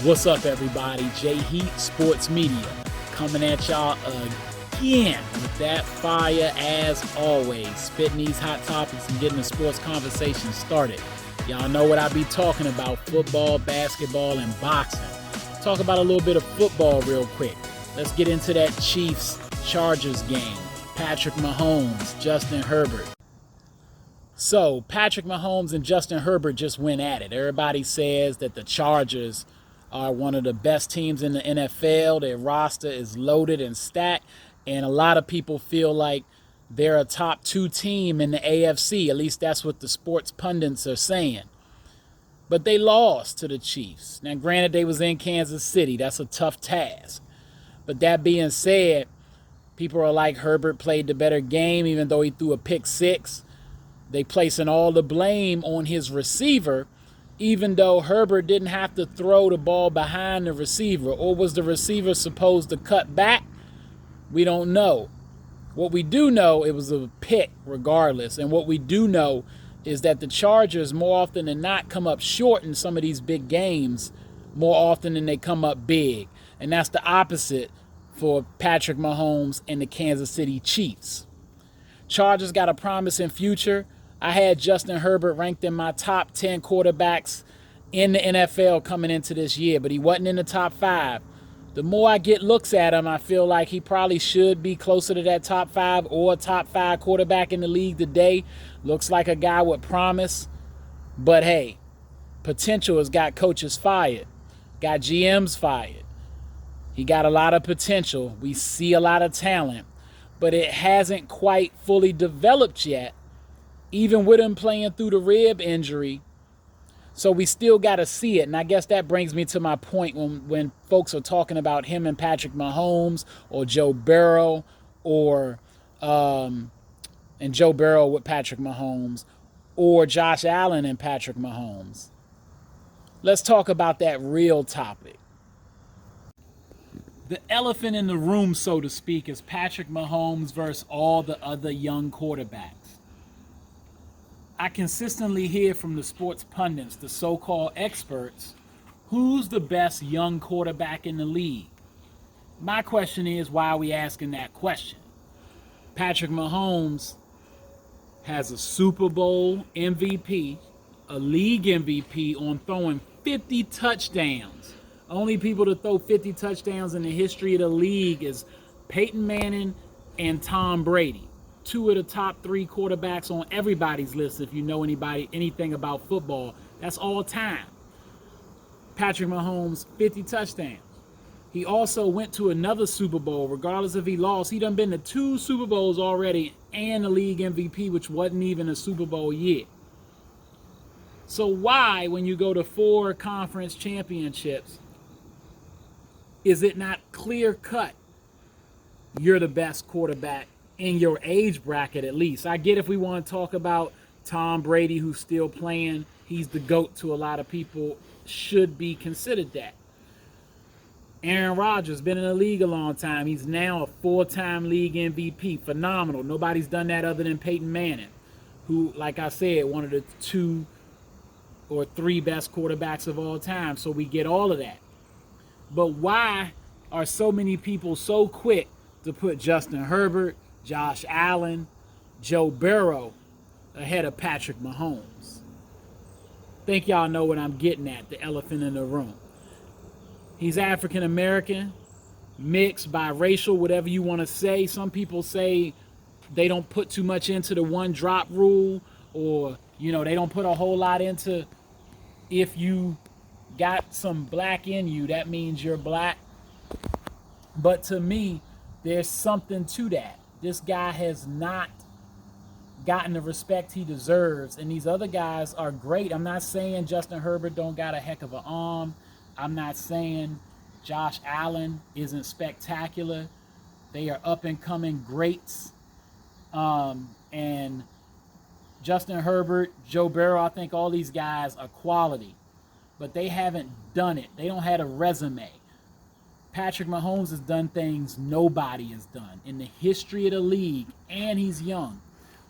What's up, everybody? J Heat Sports Media coming at y'all again with that fire as always. Spitting these hot topics and getting the sports conversation started. Y'all know what I be talking about: football, basketball, and boxing. Talk about a little bit of football real quick. Let's get into that Chiefs-Chargers game. Patrick Mahomes, Justin Herbert. So, Patrick Mahomes and Justin Herbert just went at it. Everybody says that the Chargers are one of the best teams in the NFL. Their roster is loaded and stacked, and a lot of people feel like they're a top 2 team in the AFC. At least that's what the sports pundits are saying. But they lost to the Chiefs. Now, granted, they was in Kansas City. That's a tough task. But that being said, people are like, Herbert played the better game, even though he threw a pick 6. They placing all the blame on his receiver, even though Herbert didn't have to throw the ball behind the receiver. Or was the receiver supposed to cut back? We don't know. What we do know, it was a pick regardless. And what we do know is that the Chargers, more often than not, come up short in some of these big games more often than they come up big. And that's the opposite for Patrick Mahomes and the Kansas City Chiefs. Chargers got a promising future. I had Justin Herbert ranked in my top 10 quarterbacks in the NFL coming into this year, but he wasn't in the top 5. The more I get looks at him, I feel like he probably should be closer to that top 5 or top 5 quarterback in the league today. Looks like a guy with promise. But hey, potential has got coaches fired, got GMs fired. He got a lot of potential. We see a lot of talent, but it hasn't quite fully developed yet, even with him playing through the rib injury. So we still got to see it. And I guess that brings me to my point when folks are talking about him and Patrick Mahomes, or Joe Burrow, or Joe Burrow with Patrick Mahomes, or Josh Allen and Patrick Mahomes. Let's talk about that real topic. The elephant in the room, so to speak, is Patrick Mahomes versus all the other young quarterbacks. I consistently hear from the sports pundits, the so-called experts, who's the best young quarterback in the league? My question is, why are we asking that question? Patrick Mahomes has a Super Bowl MVP, a league MVP on throwing 50 touchdowns. Only people to throw 50 touchdowns in the history of the league is Peyton Manning and Tom Brady. 2 of the top 3 quarterbacks on everybody's list. If you know anything about football, that's all time. Patrick Mahomes, 50 touchdowns. He also went to another Super Bowl, regardless if he lost. He done been to 2 Super Bowls already and a league MVP, which wasn't even a Super Bowl yet. So why, when you go to 4 conference championships, is it not clear cut you're the best quarterback in your age bracket? At least I get if we want to talk about Tom Brady, who's still playing, he's the GOAT to a lot of people, should be considered that. Aaron Rodgers, been in the league a long time. He's now a 4-time league MVP. Phenomenal. Nobody's done that other than Peyton Manning, who, like I said, one of the 2 or 3 best quarterbacks of all time. So we get all of that. But why are so many people so quick to put Justin Herbert, Josh Allen, Joe Burrow ahead of Patrick Mahomes? Think y'all know what I'm getting at, the elephant in the room. He's African American, mixed, biracial, whatever you want to say. Some people say they don't put too much into the 1 drop rule, or they don't put a whole lot into, if you got some black in you, that means you're black. But to me, there's something to that. This guy has not gotten the respect he deserves, and these other guys are great. I'm not saying Justin Herbert don't got a heck of an arm. I'm not saying Josh Allen isn't spectacular. They are up-and-coming greats. And Justin Herbert, Joe Burrow, I think all these guys are quality. But they haven't done it. They don't have a resume. Patrick Mahomes has done things nobody has done in the history of the league, and he's young.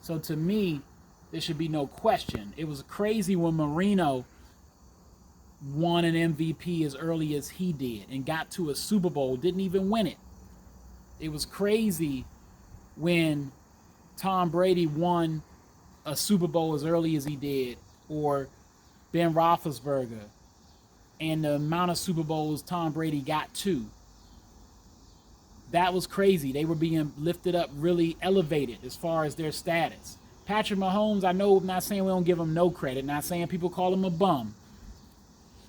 So to me, there should be no question. It was crazy when Marino won an MVP as early as he did and got to a Super Bowl, didn't even win it. It was crazy when Tom Brady won a Super Bowl as early as he did, or Ben Roethlisberger, and the amount of Super Bowls Tom Brady got to. That was crazy. They were being lifted up, really elevated as far as their status. Patrick Mahomes, I know, I'm not saying we don't give him no credit, not saying people call him a bum,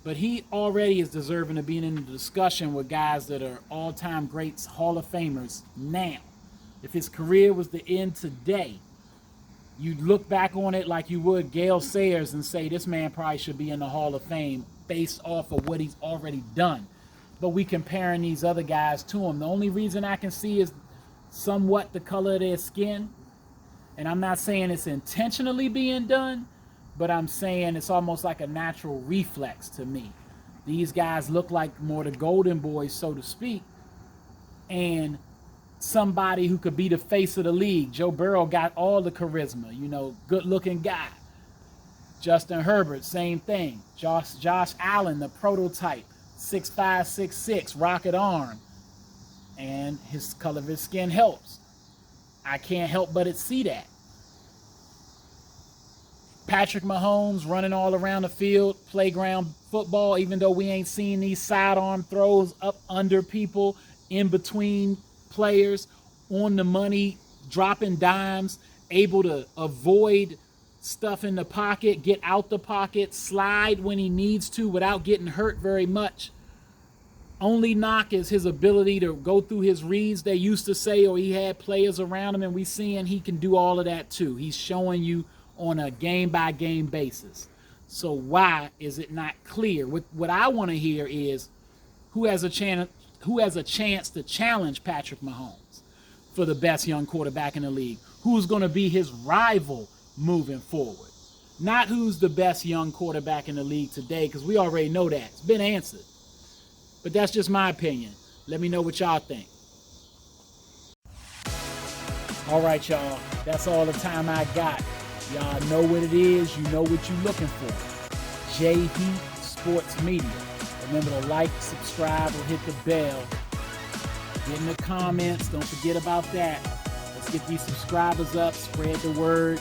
but he already is deserving of being in the discussion with guys that are all-time greats, Hall of Famers now. If his career was to end today, you'd look back on it like you would Gale Sayers and say this man probably should be in the Hall of Fame based off of what he's already done. But we comparing these other guys to him. The only reason I can see is somewhat the color of their skin. And I'm not saying it's intentionally being done, but I'm saying it's almost like a natural reflex to me. These guys look like more the golden boys, so to speak, and somebody who could be the face of the league. Joe Burrow got all the charisma, good-looking guy. Justin Herbert, same thing. Josh Allen, the prototype, 6'5", 6'6", rocket arm, and his color of his skin helps. I can't help but see that. Patrick Mahomes running all around the field, playground football, even though we ain't seen these sidearm throws up under people, in between players, on the money, dropping dimes, able to avoid stuff in the pocket, get out the pocket, slide when he needs to without getting hurt very much. Only knock is his ability to go through his reads, they used to say, or he had players around him, and we seeing he can do all of that too. He's showing you on a game-by-game basis. So why is it not clear? What I want to hear is who has a chance to challenge Patrick Mahomes for the best young quarterback in the league? Who's going to be his rival moving forward? Not who's the best young quarterback in the league today, because we already know that. It's been answered. But that's just my opinion. Let me know what y'all think. All right, y'all. That's all the time I got. Y'all know what it is. You know what you're looking for. J Heat Sports Media. Remember to like, subscribe, or hit the bell. Get in the comments. Don't forget about that. Let's get these subscribers up. Spread the word.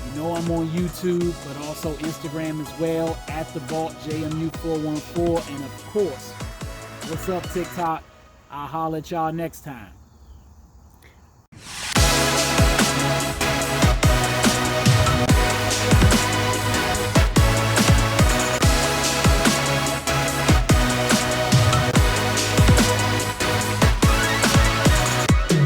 You know I'm on YouTube, but also Instagram as well, @TheVaultJMU414. And of course, what's up, TikTok? I'll holler at y'all next time.